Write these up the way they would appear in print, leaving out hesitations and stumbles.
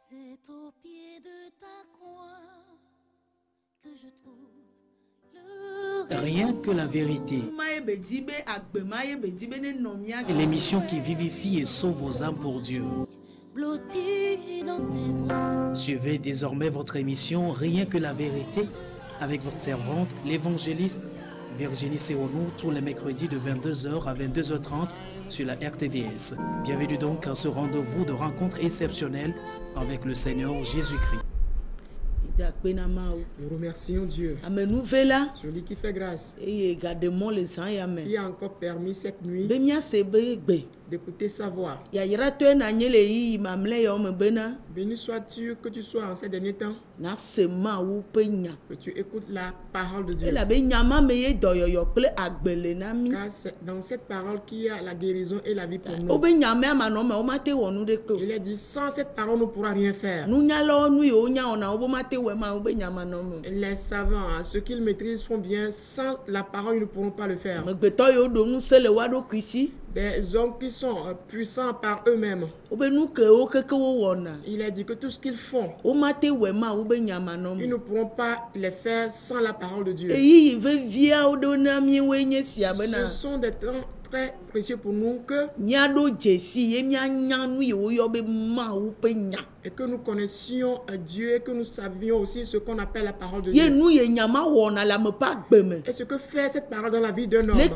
C'est au pied de ta croix que je trouve le Rien que la vérité. Et l'émission qui vivifie et sauve vos âmes pour Dieu. blotti dans tes bras. Suivez désormais votre émission Rien que la vérité avec votre servante, l'évangéliste Virginie Seonou, tous les mercredis de 22h à 22h30 sur la RTDS. Bienvenue donc à ce rendez-vous de rencontre exceptionnelle avec le Seigneur Jésus-Christ. Nous remercions Dieu, celui qui fait grâce, qui a encore permis cette nuit d'écouter sa voix. Béni sois-tu que tu sois en ces derniers temps, que tu écoutes la parole de Dieu. Car c'est dans cette parole qu'il y a la guérison et la vie pour nous. Il est dit, sans cette parole, on ne pourra rien faire. Les savants, ceux qu'ils maîtrisent font bien, sans la parole, ils ne pourront pas le faire. Des hommes qui sont puissants par eux-mêmes. Il a dit que tout ce qu'ils font, ils ne pourront pas les faire sans la parole de Dieu. Ce sont des temps très précieux pour nous et que nous connaissions Dieu et que nous savions aussi ce qu'on appelle la parole de Dieu. Et ce que fait cette parole dans la vie d'un homme, telle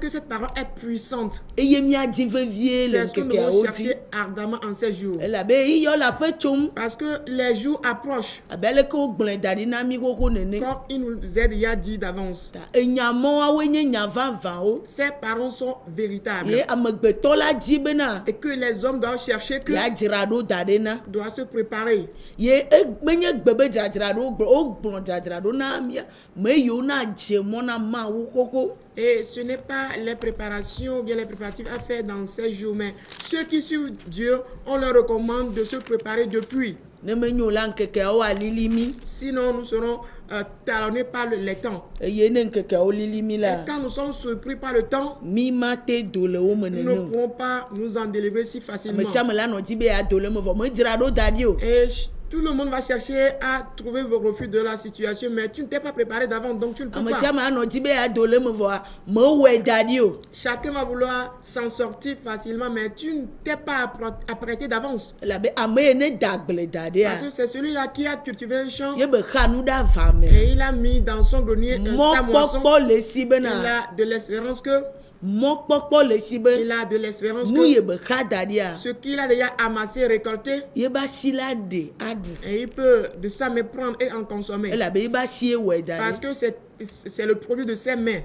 que cette parole est puissante, c'est ce que nous devons chercher ardemment en ces jours. Parce que les jours approchent, comme il nous est déjà dit d'avance. Ces paroles sont véritables. Et que les hommes doivent chercher que doivent se préparer. Et ce n'est pas les préparations ou bien les préparatifs à faire dans ces jours, mais ceux qui suivent Dieu, on leur recommande de se préparer depuis. Sinon, nous serons talonnés par les temps. Et quand nous sommes surpris par le temps, nous ne pourrons pas nous en délivrer si facilement. Et tout le monde va chercher à trouver vos refus de la situation, mais tu ne t'es pas préparé d'avant, donc tu ne peux pas. Chacun va vouloir s'en sortir facilement, mais tu ne t'es pas apprêté d'avance. Parce que c'est celui-là qui a cultivé un champ et il a mis dans son grenier sa moisson. Il a de l'espérance que il a de l'espérance que ce qu'il a déjà amassé, récolté, et il peut de ça me prendre et en consommer. Parce que c'est le produit de ses mains.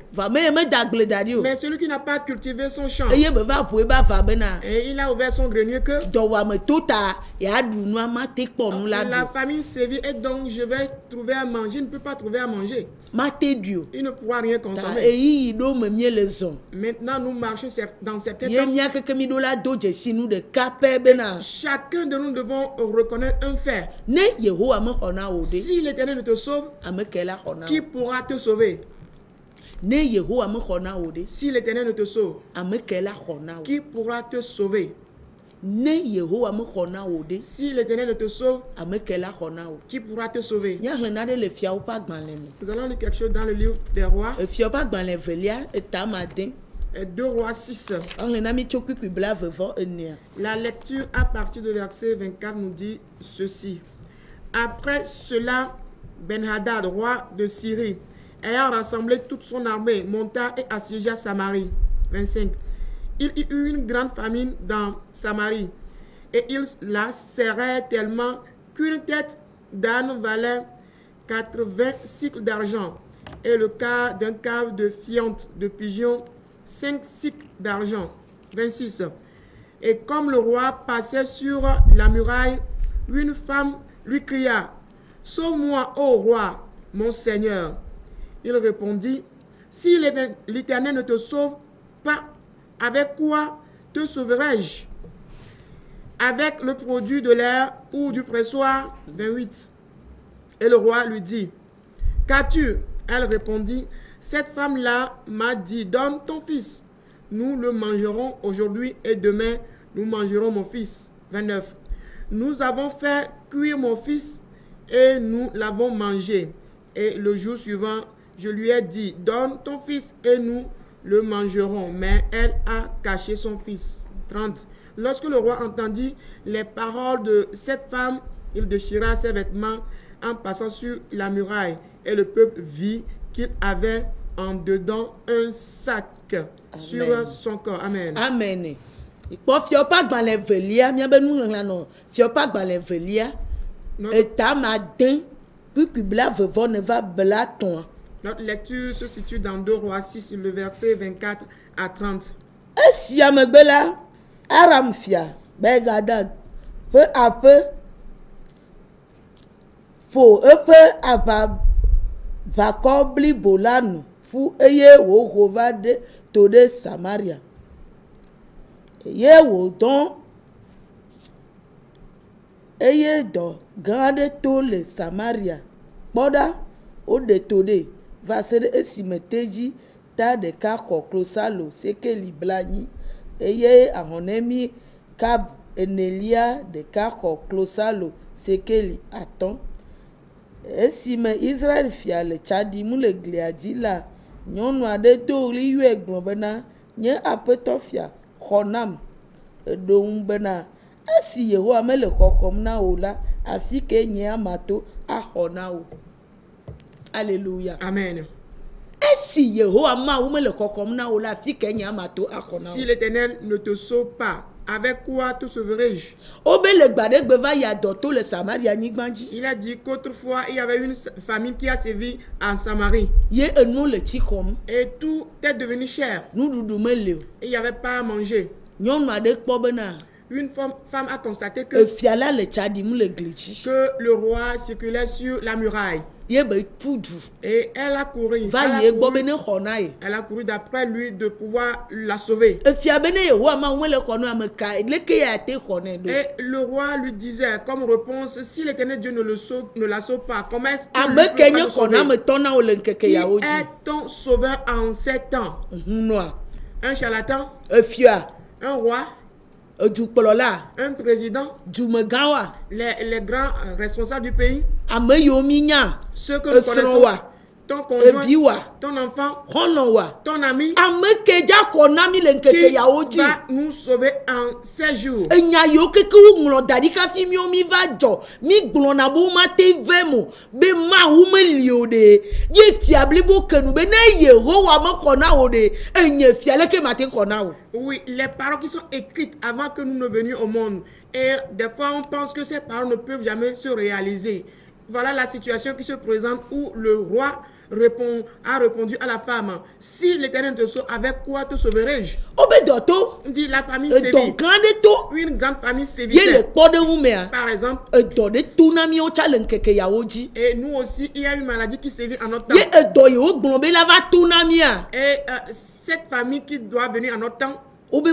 Mais celui qui n'a pas cultivé son champ et il a ouvert son grenier que la famine sévit et donc je vais trouver à manger. Il ne peut pas trouver à manger. Il ne pourra rien consommer. Maintenant, nous marchons dans certains temps. Chacun de nous devons reconnaître un fait. Si l'Éternel ne te sauve, qui pourra te sauver? Si l'Éternel ne te sauve, qui pourra te sauver? Si l'Éternel ne te sauve, qui pourra te sauver? Nous allons lire quelque chose dans le livre des Rois. 2 Rois 6. La lecture à partir de verset 24 nous dit ceci. Après cela, Ben-Hadad, roi de Syrie, ayant rassemblé toute son armée, monta et assiégea Samarie. 25. Il y eut une grande famine dans Samarie, et ils la serraient tellement qu'une tête d'âne valait 80 cycles d'argent, et le quart d'un quart de fiente de pigeon, 5 cycles d'argent. 26. Et comme le roi passait sur la muraille, une femme lui cria, « Sauve-moi, ô roi, mon Seigneur. » Il répondit, « Si l'Éternel ne te sauve pas, avec quoi te sauverai-je? Avec le produit de l'air ou du pressoir? » 28. Et le roi lui dit, « Qu'as-tu? » Elle répondit, « Cette femme-là m'a dit, donne ton fils. Nous le mangerons aujourd'hui et demain, nous mangerons mon fils. » 29. nous avons fait cuire mon fils et nous l'avons mangé. Et le jour suivant, je lui ai dit, donne ton fils et nous le mangerons. Mais elle a caché son fils. 30. Lorsque le roi entendit les paroles de cette femme, il déchira ses vêtements en passant sur la muraille. Et le peuple vit qu'il avait en dedans un sac sur son corps. Amen. Amen. Pour faire pas dans les velia, bien ben nous là non. Faire pas dans les velia. Et ta matin, puis bla vevon ne va blaton. Notre lecture se situe dans 2 Rois 6, le verset 24 à 30. Et si à me bela, aramfia, begadad, peu à peu, pour un peu à va combler bolano, pour ayer au rova de Tode Samaria. Ayez au don, ayez do, grande tole Samaria, boda, au de Tode. Va se esimeteji ta de ka koklosalo seke liblani eye ahonemi kab enelia de ka koklosalo seke li aton esime Israël fia le tchadi mu le gliadi la nyɔnu aɖe do ɣli yɔ egblɔ bena nye aƒetɔ fia xɔnam eɖo ŋu bena esi Yehowa mele xɔxɔm na o la afi ke nye amato axɔ na o. Alléluia. Amen. Si Yehowa ma ou me le kokom na ola fi kenya mato akona. Si l'Éternel ne te sauve pas, avec quoi te sauverai-je? Obe le gbade gbeva ya doto le Samaria nyigbanji. Il a dit qu'autrefois il y avait une famine qui a sévi en Samarie. Ye enu le tikom. Et tout est devenu cher. Nous dudu me le. Et il n'y avait pas à manger. Nyɔnu aɖe kpɔ bena. Une femme a constaté que fiala le tchadi mu le glitchi. Que le roi circulait sur la muraille. Et elle a couru. Elle a couru d'après lui de pouvoir la sauver. Et le roi lui disait comme réponse, si l'Éternel Dieu ne la sauve pas, comment est-ce qu'il Qui est ton sauveur en 7 ans? Un charlatan? Un roi? Un président, les grands responsables du pays, ceux que nous connaissons, ton conjoint, ton enfant, ton ami, qui va nous sauver en 7 jours. Oui, les paroles qui sont écrites avant que nous ne venions au monde. Et des fois, on pense que ces paroles ne peuvent jamais se réaliser. Voilà la situation qui se présente où le roi a répondu à la femme. Si l'Éternel te sauve, avec quoi te sauverai-je? Dit la famille sévit. Une grande famille sévissait. Par exemple. Et nous aussi, il y a une maladie qui sévit en notre temps. Et cette famille qui doit venir en notre temps, il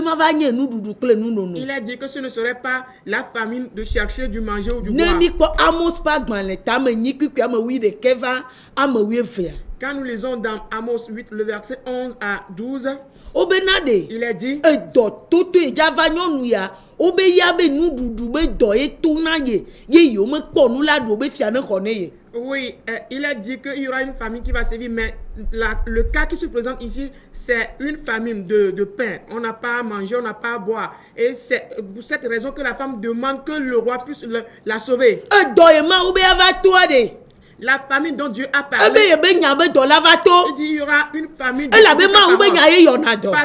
a dit que ce ne serait pas la famine de chercher du manger ou du boire. Quand nous lisons dans Amos 8, le verset 11 à 12, il a dit oui, il a dit qu'il y aura une famine qui va sévir, mais le cas qui se présente ici, c'est une famine de pain. On n'a pas à manger, on n'a pas à boire. Et c'est pour cette raison que la femme demande que le roi puisse la sauver. La famine dont Dieu a parlé, il dit il y aura une famine parce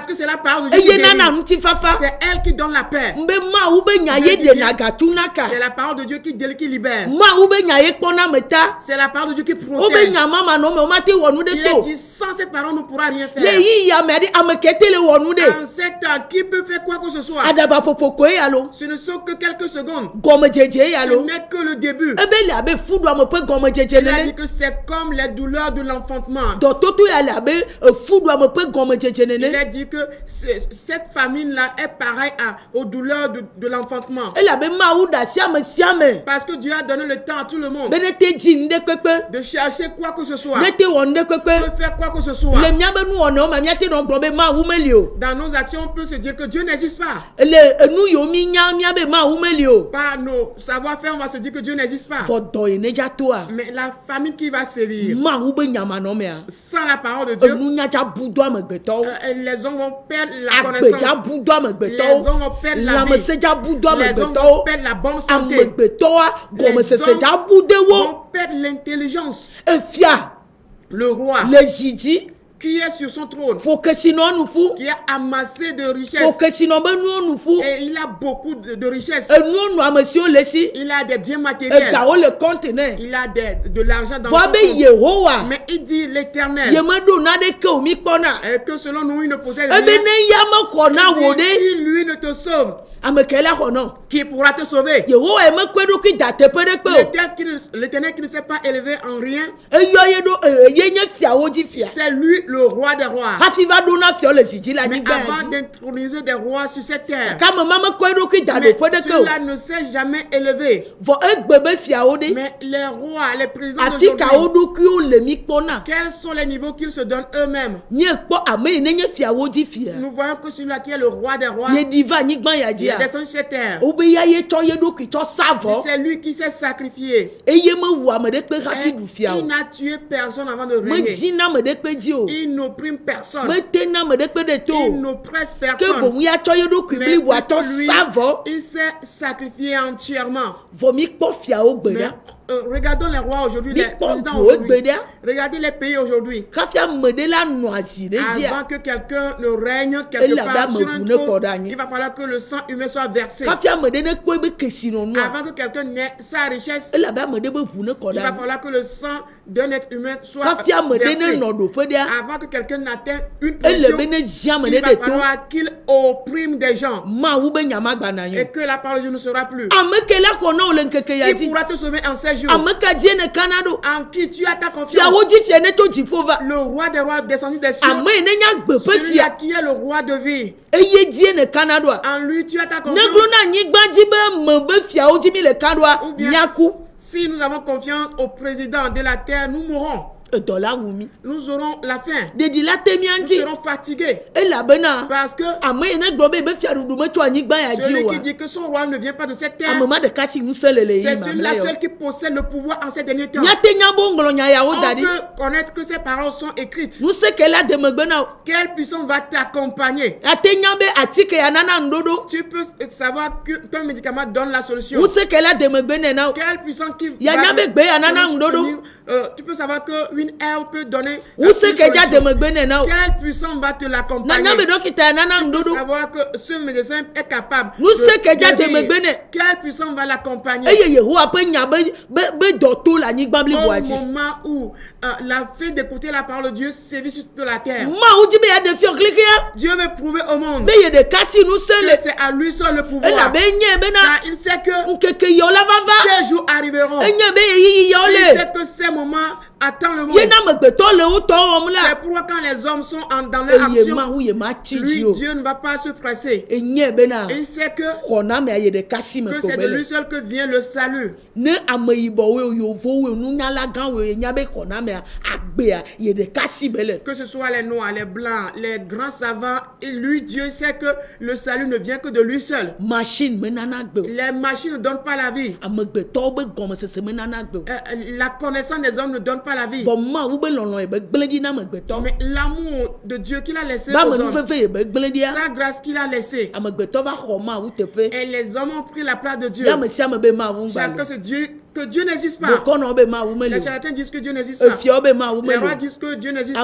que c'est la parole de Dieu qui guérit. C'est elle qui donne la paix. C'est la parole de Dieu qui libère. C'est la parole de Dieu qui protège. Il a dit sans cette parole on ne pourra rien faire. En 7 ans, qui peut faire quoi que ce soit? Ce ne sont que quelques secondes. Ce n'est que le début. Il a dit que c'est comme les douleurs de l'enfantement. Il a dit que cette famine-là est pareille aux douleurs de l'enfantement. Parce que Dieu a donné le temps à tout le monde de chercher quoi que ce soit, de faire quoi que ce soit. Dans nos actions, on peut se dire que Dieu n'existe pas. Par nos savoir-faire, on va se dire que Dieu n'existe pas. Mais la famine qui va sévir sans la parole de Dieu, les hommes vont perdre la connaissance, les hommes vont perdre la vie, les hommes vont perdre la bonne santé, les hommes vont perdre l'intelligence. Le roi qui est sur son trône, qui a amassé de richesses, et il a beaucoup de richesses, il a des biens matériels, il a de l'argent dans son compte. Mais il dit l'Éternel, que selon nous il ne possède rien. Si lui ne te sauve, qui pourra te sauver? L'Éternel qui ne s'est pas élevé en rien, c'est lui le roi des rois. Mais avant d'introniser des rois sur cette terre, cela ne s'est jamais élevé. Mais les rois, les présidents d'aujourd'hui, quels sont les niveaux qu'ils se donnent eux-mêmes? Nous voyons que celui-là qui est le roi des rois, descendu sur cette terre. C'est lui qui s'est sacrifié. Il n'a tué personne avant de régner. Il n'opprime personne. Il n'oppresse personne. Mais plutôt lui, il s'est sacrifié entièrement. Mais, regardons les rois aujourd'hui, les présidents aujourd'hui. Regardez les pays aujourd'hui. Avant que quelqu'un ne règne quelque part sur un trône, il va falloir que le sang humain soit versé. Avant que quelqu'un n'ait sa richesse, il va falloir que le sang d'un être humain soit versé. Avant que quelqu'un n'atteigne une position, il va falloir qu'il opprime des gens. Et que la parole de Dieu ne sera plus. Qui pourra te sauver en 16 jours? En qui tu as ta confiance? Le roi des rois descendu des cieux, celui-là qui est le roi de vie. En lui tu as ta confiance. Ou bien, si nous avons confiance au président de la terre, nous mourrons. Nous aurons la faim. Nous serons fatigués. Parce que celui qui dit que son roi ne vient pas de cette terre, c'est celui-là seul qui possède le pouvoir en ces derniers temps. On peut connaître que ces paroles sont écrites. Quelle puissance va t'accompagner? Tu peux savoir qu'un médicament donne la solution. Quelle puissance qui va tu peux savoir qu'une herbe peut donner la solution. Quelle puissance va te l'accompagner? Tu peux savoir que ce médecin est capable de guérir. Quelle puissance va l'accompagner? Au moment où la fait d'écouter la parole de Dieu sévit sur toute la terre, Dieu veut prouver au monde que c'est à lui seul le pouvoir. Car il sait que ces jours arriveront. Il sait que ces moments attendent le monde. C'est pourquoi quand les hommes sont dans leur action, lui, Dieu ne va pas se presser. Il sait que c'est de lui seul que vient le salut. Que ce soit les noirs, les blancs, les grands savants, et lui, Dieu sait que le salut ne vient que de lui seul. Les machines ne donnent pas la vie. La connaissance des hommes ne donne pas la vie. Mais l'amour de Dieu qu'il a laissé aux hommes, sa grâce qu'il a laissée, et les hommes ont pris la place de Dieu. Que Dieu n'existe pas. Les charlatans disent que Dieu n'existe pas. Les rois disent que Dieu n'existe pas.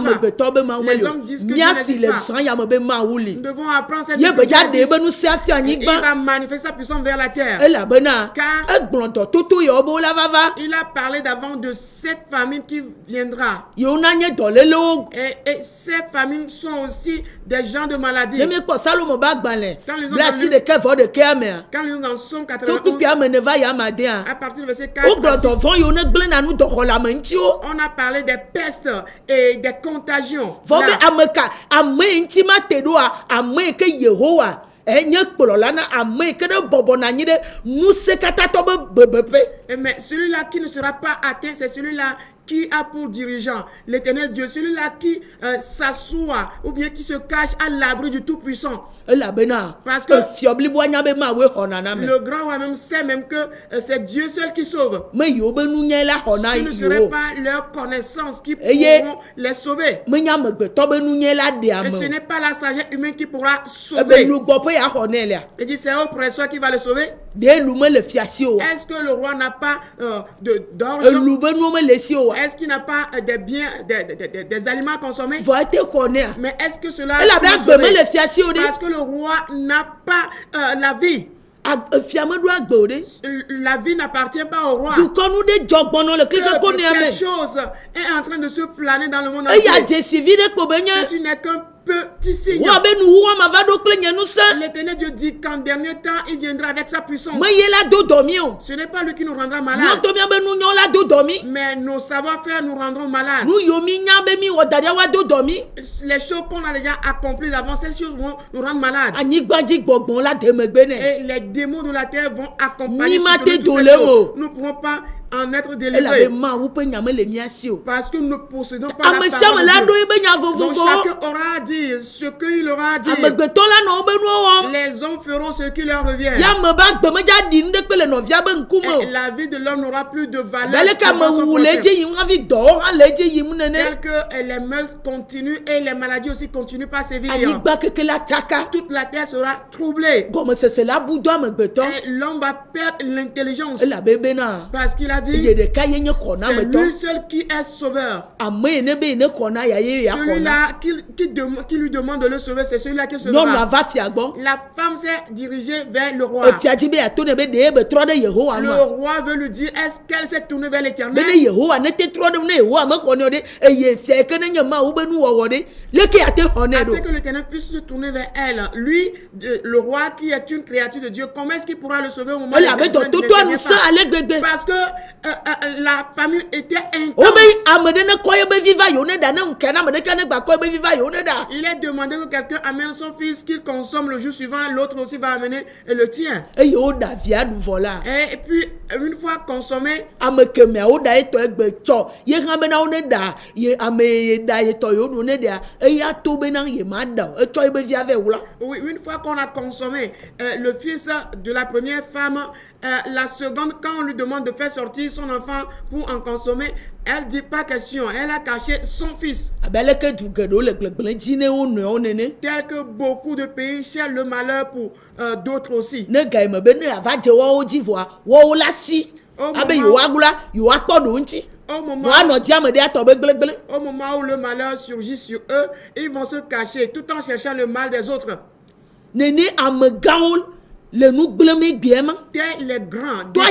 Les hommes disent que Dieu n'existe pas. Nous devons apprendre cette vie que Dieu existe. Il va manifester sa puissance vers la terre. Car il a parlé d'avant de cette famine qui viendra. Et ces famines sont aussi des gens de maladie. Quand nous sommes dans Psaume 91, à partir du verset 4, 4 à 6. On a parlé des pestes et des contagions. Mais celui-là qui ne sera pas atteint, c'est celui-là qui a pour dirigeant l'Éternel Dieu, celui-là qui s'assoit ou bien qui se cache à l'abri du Tout-Puissant. Parce que le grand roi même sait même que c'est Dieu seul qui sauve. Ce ne serait pas leur connaissance qui pourront les sauver. Et ce n'est pas la sagesse humaine qui pourra sauver. Il dit c'est oppresseur qui va le sauver. Est-ce que le roi n'a pas d'argent? Est-ce qu'il n'a pas des biens, des aliments à consommer? Mais est-ce que cela parce que le roi n'a pas la vie. La vie n'appartient pas au roi. Quelque chose est en train de se planer dans le monde entier. Ceci n'est qu'un petit signe. L'Éternel Dieu dit qu'en dernier temps, il viendra avec sa puissance. Ce n'est pas lui qui nous rendra malades. Mais nos savoir-faire nous rendront malades. Les choses qu'on a déjà accomplies d'avant, ces choses vont nous rendre malades. Et les démons de la terre vont accompagner ces choses. Nous ne pourrons pas en être délivrés. Parce que nous ne possédons pas la parole de Dieu. Donc chacun aura à dire ce qu'il aura à dire. Les hommes feront ce qui leur revient. Et la vie de l'homme n'aura plus de valeur. Tel que les meurtres continuent et les maladies aussi continuent par sévir. Toute la terre sera troublée. Et l'homme va perdre l'intelligence. Parce qu'il a dit c'est lui seul qui est sauveur. Celui-là qui lui demande de le sauver, c'est celui-là qui sauvera. La femme s'est dirigée vers le roi. Le roi veut lui dire, est-ce qu'elle s'est tournée vers l'Éternel? Afin que l'Éternel puisse se tourner vers elle. Lui, le roi qui est une créature de Dieu, comment est-ce qu'il pourra le sauver au moment où il parce que la famille était intense. Il est demandé que quelqu'un amène son fils qu'il consomme le jour suivant, l'autre aussi va amener le tien. Et puis, une fois consommé, oui, une fois qu'on a consommé le fils de la première femme, la seconde, quand on lui demande de faire sortir son enfant pour en consommer, elle dit pas question. Elle a caché son fils. Tel que beaucoup de pays cherchent le malheur pour d'autres aussi. Au moment où le malheur surgit sur eux, ils vont se cacher tout en cherchant le mal des autres. Tels les grands, pas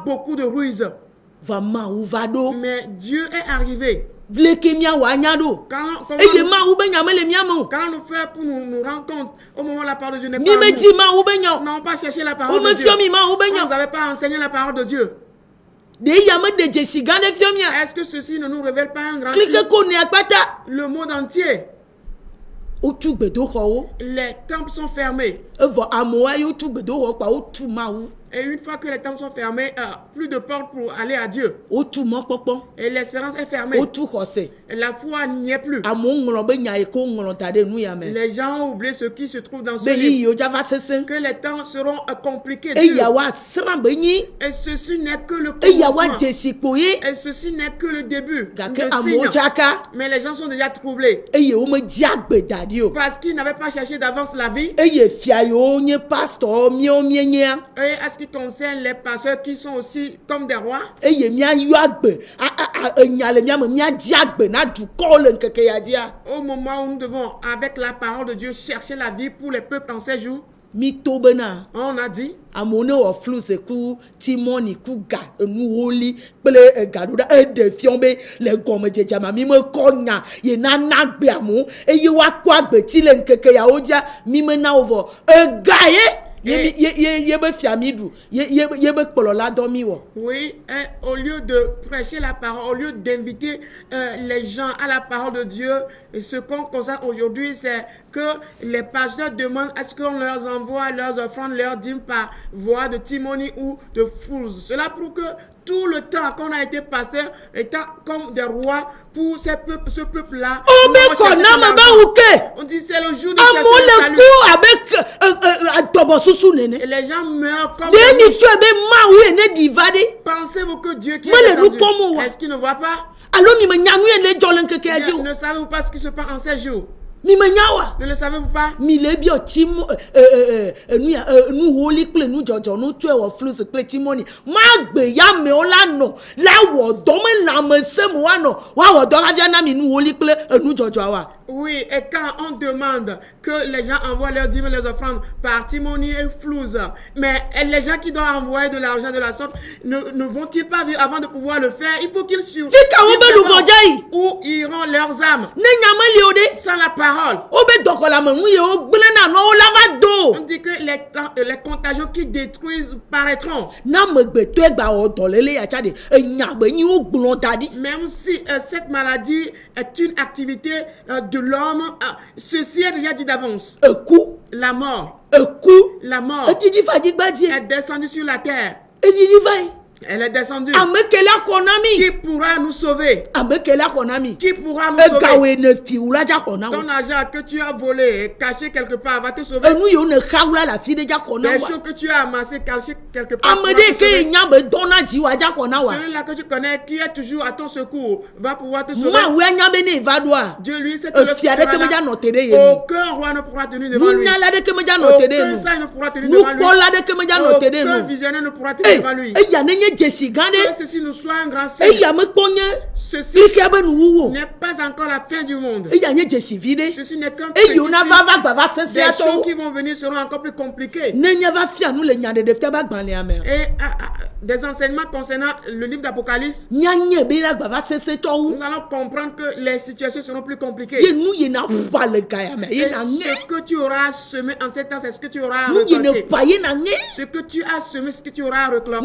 beaucoup de ruses. Mais Dieu est arrivé. Quand nous fait pour nous rendre compte au moment où la parole de Dieu n'est pas nous n'avons pas cherché la parole de Dieu. Vous n'avez pas enseigné la parole de Dieu. Est-ce que ceci ne nous révèle pas un grand signe? Le monde entier. Les temples sont fermés. Et une fois que les temples sont fermés, plus de portes pour aller à Dieu. Et l'espérance est fermée. Et la foi n'y est plus. Les gens ont oublié ce qui se trouve dans ce livre. Que les temps seront compliqués. Et ceci n'est que le commencement. Et ceci n'est que le début. Mais les gens sont déjà troublés. Parce qu'ils n'avaient pas cherché d'avance la vie. Et ce qui concerne les pasteurs qui sont aussi comme des rois. Au moment où nous devons, avec la parole de Dieu, chercher la vie pour les peuples en ces jours, on a dit Oui, au lieu de prêcher la parole, au lieu d'inviter les gens à la parole de Dieu, et ce qu'on constate aujourd'hui, c'est que les pasteurs demandent à ce qu'on leur envoie leurs offrandes, leurs dîmes par voie de timoni ou de fools. Cela prouve que tout le temps qu'on a été pasteur, étant comme des rois pour ce peuple-là. On dit c'est le jour de chercher le salut. Et les gens meurent comme des mouches. Pensez-vous que Dieu qui est descendu, est-ce qu'il ne voit pas? Ne savez-vous pas ce qui se passe en ces jours? Ne le savez-vous pas? Oui, et quand on demande que les gens envoient leurs dîmes et leurs offrandes par timoni et flouze, mais les gens qui doivent envoyer de l'argent de la sorte, ne vont-ils pas vivre avant de pouvoir le faire? Il faut qu'ils survivent. Où iront leurs âmes? Sans la parole. On dit que les contagions qui détruisent paraîtront. Même si cette maladie est une activité de l'homme, ceci est déjà dit d'avance. La mort. La mort est descendue sur la terre. Elle est descendue. Qui pourra nous sauver? Qui pourra nous sauver? Ton argent que tu as volé et caché quelque part va te sauver. Les choses que tu as amassées caché quelque part. Celui-là que tu connais qui est toujours à ton secours va pouvoir te sauver. Dieu lui sait que le sera là. Aucun roi ne pourra tenir devant lui. Aucun sage ne pourra tenir devant lui. Aucun visionnaire ne pourra tenir devant lui. Que ceci nous soit un grand signe. Ceci n'est pas encore la fin du monde. Ceci n'est qu'un petit signe. Des choses qui vont venir seront encore plus compliquées. Et des enseignements concernant le livre d'Apocalypse, nous allons comprendre que les situations seront plus compliquées. Et ce que tu auras semé en ces temps, c'est ce que tu auras récolté. Ce que tu as semé, ce que tu auras récolté.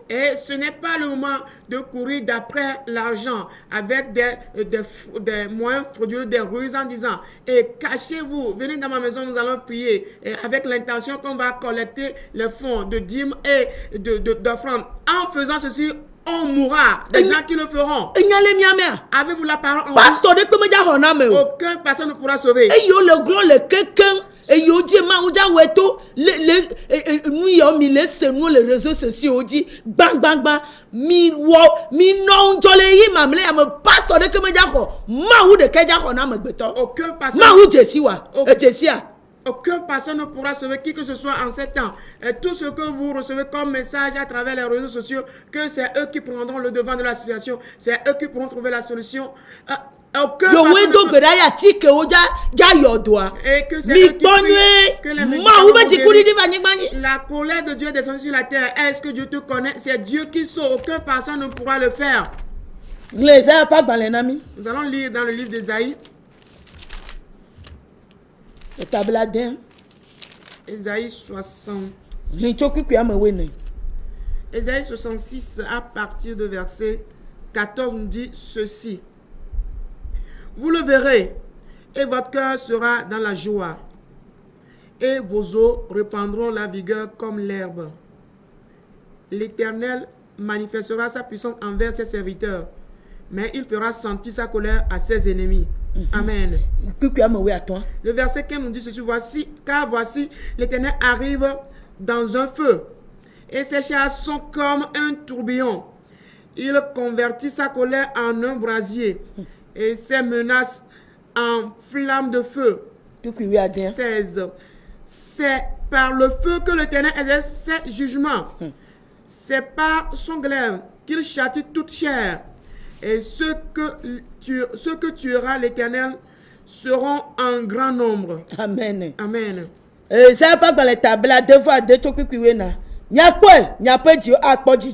Et ce n'est pas le moment de courir d'après l'argent avec des moyens frauduleux, des ruses en disant et cachez-vous, venez dans ma maison, nous allons prier, et avec l'intention qu'on va collecter les fonds de dîmes et d'offrandes. En faisant ceci, on mourra. Des gens qui le feront. Avez-vous la parole en vous? Aucun personne ne pourra sauver. Les réseaux sociaux dit bang bang bang aucun personne ne pourra sauver qui que ce soit en ces temps. Et tout ce que vous recevez comme message à travers les réseaux sociaux, que c'est eux qui prendront le devant de la situation, c'est eux qui pourront trouver la solution. Aucun et que c'est eux qui prient, que les la colère de Dieu est descendue sur la terre. Est-ce que Dieu te connaît? C'est Dieu qui sauve. Aucun personne ne pourra le faire. Nous allons lire dans le livre d'Ésaïe. Ésaïe 60. Ésaïe 66 à partir de verset 14 nous dit ceci. Vous le verrez et votre cœur sera dans la joie et vos os reprendront la vigueur comme l'herbe. L'Éternel manifestera sa puissance envers ses serviteurs, mais il fera sentir sa colère à ses ennemis. Amen. Le verset 15 nous dit ceci, voici, car voici, l'Éternel arrive dans un feu, et ses chars sont comme un tourbillon. Il convertit sa colère en un brasier, et ses menaces en flamme de feu. 16. C'est par le feu que l'Éternel exerce ses jugements. C'est par son glaive qu'il châtie toute chair. Et ceux que tuera l'Éternel seront en grand nombre. Amen. Amen. Ça pas dans les tables deux fois deux trucs qui viennent. N'y a pas Dieu à pas Dieu.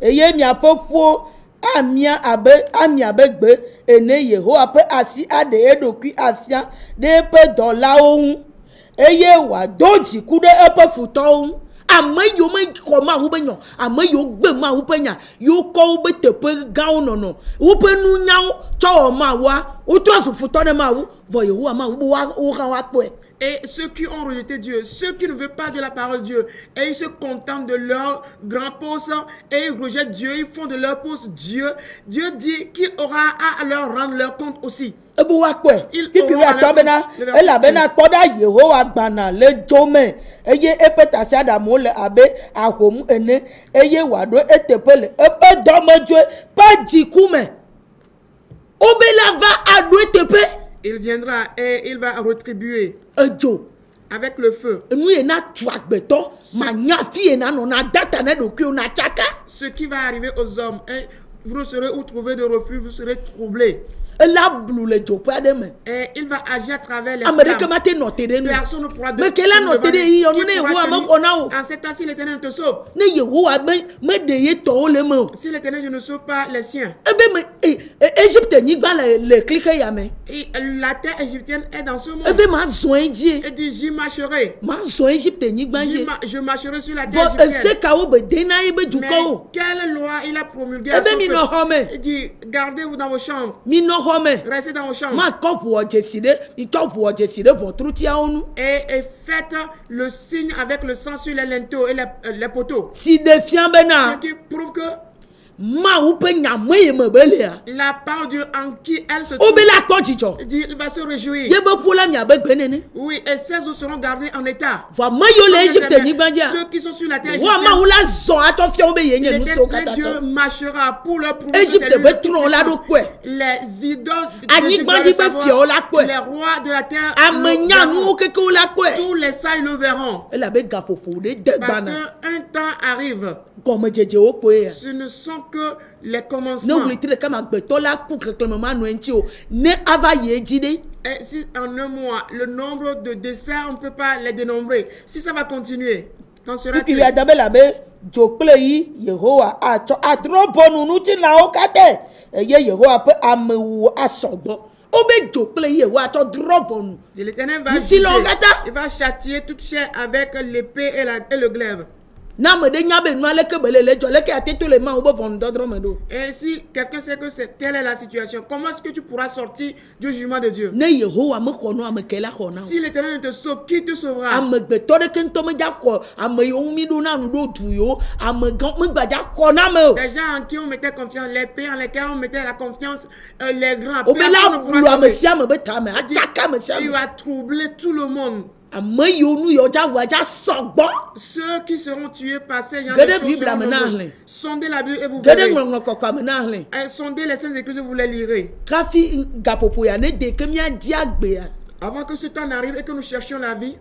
eye miaƒeƒo amia abe gbe ene Yehowa ƒe asi aɖe eɖokui afia ɖe eƒe dɔlawo ŋu eye wòado dziku ɖe eƒe futɔwo ŋu. Ame yiwo mexɔ Mawu be nyɔ, ame yiwo gbe Mawu ƒe nya, yiwo kɔ wobe teƒe gãwo nɔnɔ, woƒe nunyawo tsɔ wɔ Mawua, wotrɔ zu futɔ ɖe Mawu, vɔ Yehowa Mawu be wohã woakpɔe. Et ceux qui ont rejeté Dieu, ceux qui ne veulent pas de la parole de Dieu, et ils se contentent de leur grand poste, et ils rejettent Dieu, ils font de leur poste Dieu. Dieu dit qu'il aura à leur rendre leur compte aussi. Ebu wakpɔe, kikiri atɔ bena elabena kpɔɖa Yehowa gbana le dzome eye eƒe tasiaɖamuwo le abe ahom ene eye wòaɖo eteƒe le eƒe dɔmedzoe ƒe dziku me. Obela va aɖo eteƒe. Il viendra et il va retribuer edzo avec le feu. Nu ye na tu agbetɔ manya fi ye na nɔ na data ne ɖokuiwo na tsaka. Ce qui va arriver aux hommes, et vous ne saurez où trouver de refuge, vous serez troublés. Ela blu le dzoƒe aɖe me. Et il va agir à travers les Ame ɖeke mate nɔ te ɖe nu. personne ne pourra Me kela nɔ te ɖe yi yɔnu ne Yehowa me xɔ na wo. En cet temps, si l'Éternel ne te sauve, Ne Yehowa me ɖe ye tɔwo le me o. si l'Éternel ne sauve pas les siens, Ebe me Egypte nyigba le klike ya me. et la terre égyptienne est dans ce monde. Ebe ma zɔn edzi. Et dit, j'y marcherai. Ma zɔn Egypte nyigba dzi. Je marcherai sur la terre Vɔ égyptienne. esekawo be de na ye be Mais dukɔwo. quelle loi il a promulguée à Ebe son mi nɔ peuple? xɔ me. Il dit, gardez-vous dans vos chambres. Mi nɔ xɔ me. Restez dans vos chambres. Ma kɔpu wɔ dzesi ɖe, mi kɔpu wɔ dzesi ɖe ʋɔtrutiawo nu. Et faites le signe avec le sang sur les linteaux et les poteaux. Si de fia Ce bena qui prouve que Mawu ƒe nyame ye me be lea. la parole de Dieu en qui elle se trouve, Wobe la kpɔ dzidzɔ. il dit, il va se réjouir. Ye be ƒo la miabe gbe nene. Oui, et ces eaux seront gardées en état. Vɔ me yiwo le Egypte nyigba dzia. Ceux qui sont sur la terre Wa égyptienne, Mawu la zɔn atɔ fia wo be ye nye nusiwo l'Éternel Dieu katã. marchera pour leur prouver que Egypte c'est lui be le trɔ la Tout-Puissant. ɖo kpɔe. Les idoles Anyigba doivent dzi be savoir, fiawo la kpɔe. les rois de la terre Ame le nyanuwo verront. kekewo la kpɔe. Tous les sages le verront. Elabe gaƒoƒo ɖe de Parce gbana. qu'un temps arrive, Gɔmedzedzewo kpɔe ya. ce ne sont que les Ne commencements. wuli tri ɖeka ma gbetɔ la ku keklẽme ma nɔ eŋuti o. Ne ava yi edzi ɖe. Et si en un mois, le nombre de décès, on ne peut pas les dénombrer. Si ça va continuer, qu'en sera-t-il? Kikiri adabe labe dzo kple yi Yehowa atsɔ adrɔ bɔ nunutsilawo katã eye Yehowa ƒe amewuwo asɔgbɔ. Wobe dzo kple yi Yehowa atsɔ drɔ bɔ nu. L'Éternel va Nous juger. filons, gata. Il va châtier toute chair avec l'épée et le glaive. Na ame ɖe nya be nu aleke be le dzɔ leke ate to le ma wo be ʋɔnudɔdrɔ̃ me ɖo. Et si quelqu'un sait que telle est la situation, comment est-ce que tu pourras sortir du jugement de Dieu? Ne Yehowa me xɔ nu ame ke la xɔ na o. Si l'Éternel ne te sauve, qui te sauvera? Amegbetɔ ɖeke ŋutɔ medza xɔ ame yiwo ŋu mi ɖo na nu ɖo du yiwo ame gã megbadza xɔ na me o. Les gens en qui on mettait confiance, les pays en lesquels on mettait la confiance, les grands, Obe personne la ne pourra blu ame sauver. sia ame be tame Il dit, atsaka ame sia il ame. va troubler tout le monde. Ame yiwo nu yiwo dza vɔa dza sɔgbɔ. Ceux qui seront tués par ces gens Gardez de Bible seront ame na nombreux. hlẽ. Sondez la Bible et vous Ge ɖe verrez. ŋlɔŋlɔ kɔkɔ ame na hlẽ. Et sondez les saints écritures, vous les lirez. Kafi gaƒoƒo ya ne de ke míadi agbea. Avant que ce temps n'arrive et que nous cherchions la vie,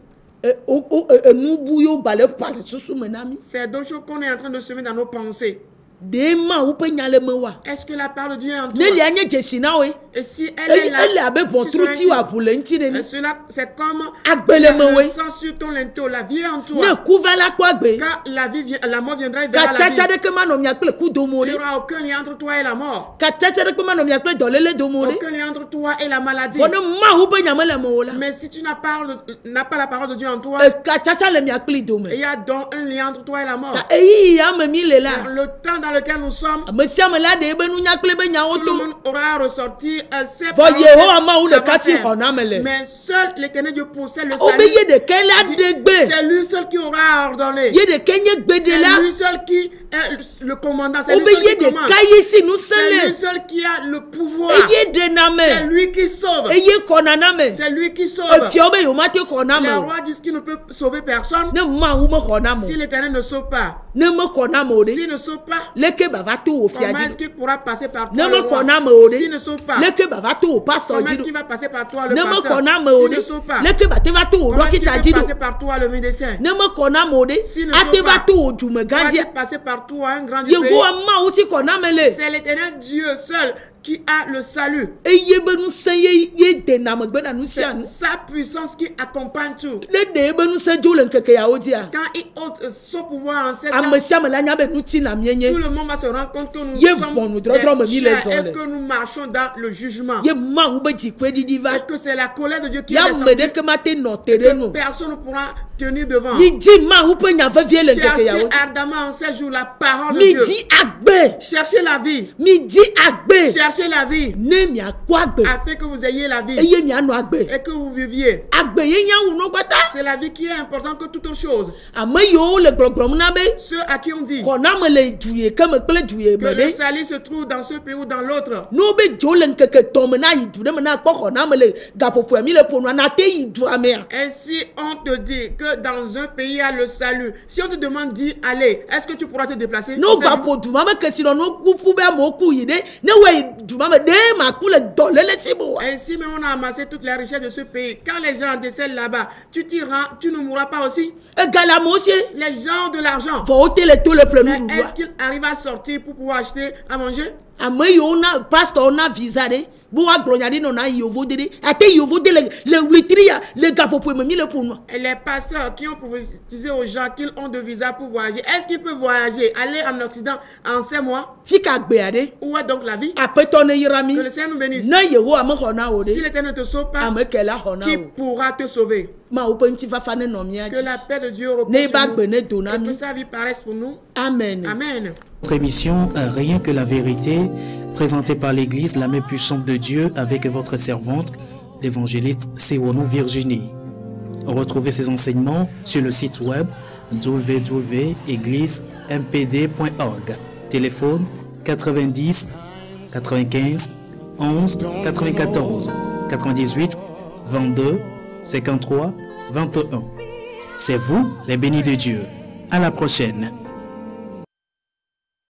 Enubu yiwo gba le ƒa le susu me na mi. c'est d'autres choses qu'on est en train de semer dans nos pensées. De Mawu ƒe nya le me wa. Est-ce que la parole de Dieu est en toi? Ne lia nye dzesi na woe. Et si elle est là, Ele abe si cela ʋɔtruti wa ʋu le ŋuti ɖe est- mi. cela, c'est comme Agbeleme le woe. sang sur ton linteau, la vie est en Ne toi. ku va la kpɔ agbe. Quand la vie vient, la mort viendra, il verra Ka la tsatsa vie. ɖeke ma nɔ mia kple kudomo Il n'y ɖe. aura aucun lien entre toi et la mort. Ka tsatsa ɖeke ma nɔ mia kple dɔléle domo ɖe. Aucun lien entre toi et la maladie. Vɔ ne Mawu ƒe nya me le me o la. Mais si tu n'as pas la parole de Dieu en toi, Ka tsatsa le mia kpli dome. il y a donc un lien entre toi et la mort. Ta eyi ya me mi le la. Le temps dans lequel nous sommes, Ame sia ame la de ebe nunya kple be nyawo tout le to. monde aura ressorti ses Vɔ paroles, Yehowa ses Mawu ɖeka si savoir-faire. xɔ na me le. Mais seul l'Éternel Dieu possède le Wobe salut. ye ɖeke la ɖe gbe. C'est lui seul qui aura ordonné. Ye ɖeke nye C'est gbedela. lui seul qui est le commandant. C'est lui Wobe seul ye qui commande. ɖeka ye si nu C'est lui sele. seul qui a le pouvoir. Eye ɖena C'est me. lui qui sauve. Eye xɔna na me. C'est lui qui sauve. Efiawo be yewo mate xɔ na me Les o. rois disent qu'il ne peut sauver personne Ne Mawu me xɔ na me si o. l'Éternel ne sauve pas. Ne me xɔ na me o ɖe. S'il ne sauve pas, Leke bava to wo fia comment est-ce dzi. qu'il pourra passer par Ne toi me le roi? xɔ na me o S'il ɖe. ne sauve pas, Leke bava to wo pastor comment dzi est-ce qu'il ɖo. va passer par toi le Ne me pasteur? xɔ na me o S'il ne ɖe. sauve pas, Leke bate va to wo comment est-ce qu'il dɔkita peut dzi ɖo. passer par toi le médecin? Ne me xɔ na me o ɖe. S'il ne Ate sauve va pas, to wo dumegã Comment dzi. est-il passer par toi un grand du pays? Yehowa Mawu si xɔ na me le. C'est l'Éternel Dieu seul qui a le salut. eye be nuse ye dena megbe na nusia C'est nu sa puissance qui accompagne tout. le de be nuse jo le nkeke ya odia Quand il ôte son pouvoir en cette amesia me la nya be nuti na mienye tout le monde va se rendre compte que nous Ye sommes bon, nous devons me des dire les chers et ordres. que nous marchons dans le jugement. ye ma u be ji kwe di diva Et que c'est la colère de Dieu qui est ya me descendue. de ke mate no Que tere no personne ne pourra tenir devant. mi di ma u pe nya va vie le nkeke ya Cherchez odia ardemment en ces jours la parole de mi Dieu. di agbe Cherchez la vie. mi di agbe Cherchez la vie ne mi akpo agbe afin que vous ayez la vie eye mi anu agbe et que vous viviez. agbe ye nya wu no gbata C'est la vie qui est importante que toute autre chose. ame yo le gblogblom na be Ceux à qui on dit xɔna me le duye ke me kple duye que me le de salut se trouve dans ce pays ou dans l'autre. n'o be dzo le nkeke tɔ me na yi du ɖe me na kpɔ xɔna me le gaƒoƒoa mi le ƒonua na te yi dua mea Ainsi, on te dit que dans un pays il y a le salut. Si on te demande d'y aller, est-ce que tu pourras te déplacer? n'o va ƒo duma me kesi nɔ n'o kuku be amewo ku yi ɖe ne wo yi duma me ɖe ma ku le dɔ lele si me wa Ainsi, même on a amassé toutes les richesses de ce pays. Quand les gens décèdent là-bas, tu t'iras, tu ne mourras pas aussi. egale amewo sie Les gens ont de l'argent. vɔ wo te le to le ƒle Mais nuɖuɖua est-ce qu'ils arrivent à sortir pour pouvoir acheter à manger? ame yiwo na pastor na visa ɖe bo wa gblɔ nya ɖe nɔ na yovo de ɖe ate yovo de le wlitri ya le gaƒoƒoe me mi le ƒonua Et les pasteurs qui ont prophétisé aux gens qu'ils ont de visa pour voyager, est-ce qu'ils peuvent voyager, aller en Occident en ces mois? fi ka gbea ɖe Où est donc la vie? aƒetɔ ne yra mi Que le Seigneur nous bénisse. ne yehowa me xɔ na wo Si ɖe l'Éternel ne te sauve pas, ame ke la xɔ na qui wo pourra te sauver? ma wo ƒe ŋutifafa ne nɔ mia Que dzi la paix de Dieu repose ne sur ba nous gbe ne do na et que mi sa vie paraisse pour nous. amen. Amen. Notre émission Rien que la vérité, présentée par l'Église La Main Puissante de Dieu avec votre servante, l'évangéliste Sewono Virginie. Retrouvez ces enseignements sur le site web www.églisempd.org. Téléphone 90 95 11 94 98 22 53 21. C'est vous les bénis de Dieu. À la prochaine.